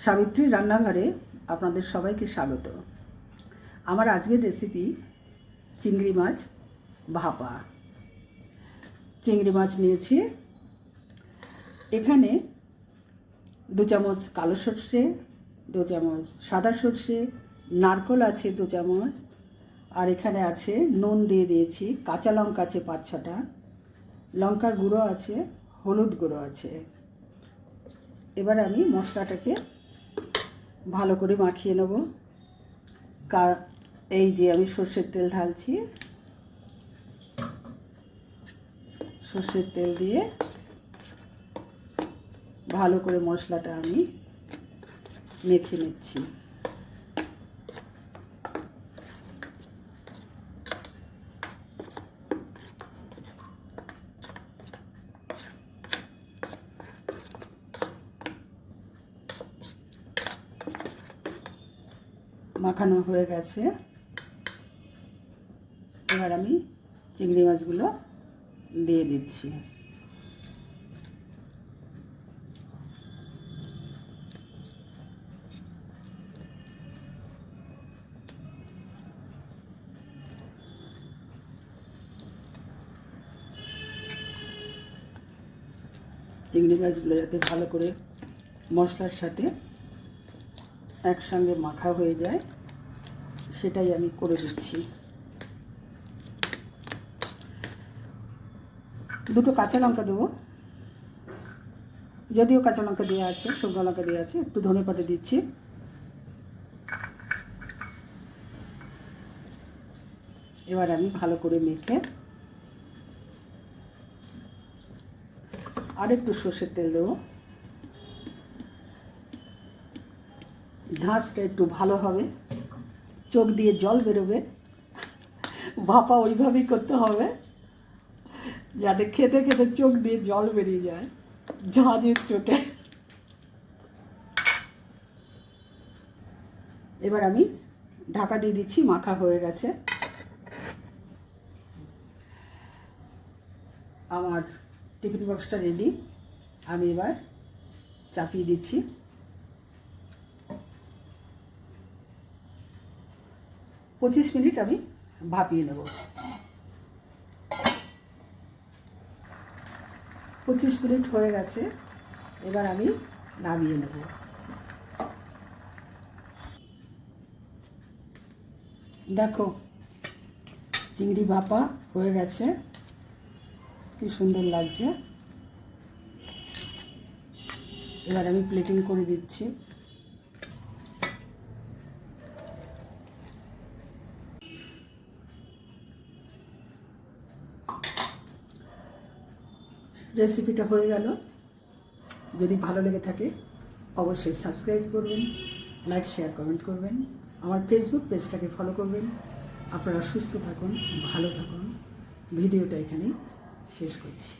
সাবিত্রীর রান্নাঘরে আপনাদের সবাইকে স্বাগত। আমার আজকের রেসিপি চিংড়ি মাছ ভাপা। চিংড়ি মাছ নিয়েছি, এখানে 2 চামচ কালো সর্ষে, 2 চামচ সাদা সর্ষে, নারকেল আছে 2 চামচ, আর এখানে আছে নুন দিয়ে দিয়েছি, কাঁচা লঙ্কা আছে 5-6টা, লঙ্কার গুঁড়ো আছে, হলুদ গুঁড়ো আছে। এবার আমি মশলাটাকে ভালো করে মাখিয়ে নেব। এই যে আমি সর্ষের তেল ঢালছি, সর্ষের তেল দিয়ে ভালো করে মশলাটা আমি মেখে নিচ্ছি। মাখানো হয়ে গেছে, এবার আমি চিংড়ি মাছগুলো দিয়ে দিচ্ছি। চিংড়ি মাছগুলো যাতে ভালো করে মশলার সাথে একসঙ্গে মাখা হয়ে যায় সেটাই আমি করে দিচ্ছি। 2টো কাঁচা লঙ্কা দেবো, যদিও কাঁচা লঙ্কা দেওয়া আছে, শুকনো লঙ্কা দেওয়া আছে, একটু ধনেপাতা দিচ্ছি। এবার আমি ভালো করে মেখে আর একটু সর্ষের তেল দেবো, ঝাঁঝটা একটু ভালো হবে, চোখ দিয়ে জল বেরোবে। ভাপা ওইভাবেই করতে হবে যাতে খেতে খেতে চোখ দিয়ে জল বেরিয়ে যায় ঝাঁঝের চোটে। এবার আমি ঢাকা দিয়ে দিচ্ছি, মাখা হয়ে গেছে। আমার টিফিন বক্সটা রেডি, আমি এবার চাপিয়ে দিচ্ছি। পঁচিশ মিনিট আমি ভাপিয়ে নেব। 25 মিনিট হয়ে গেছে, এবার আমি নামিয়ে নেব। দেখো চিংড়ি ভাপা হয়ে গেছে, কি সুন্দর লাগছে। এবার আমি প্লেটিং করে দিচ্ছি। রেসিপিটা হয়ে গেল। যদি ভালো লেগে থাকে অবশ্যই সাবস্ক্রাইব করবেন, লাইক শেয়ার কমেন্ট করবেন, আমার ফেসবুক পেজটাকে ফলো করবেন। আপনারা সুস্থ থাকুন, ভালো থাকুন। ভিডিওটা এখানেই শেষ করছি।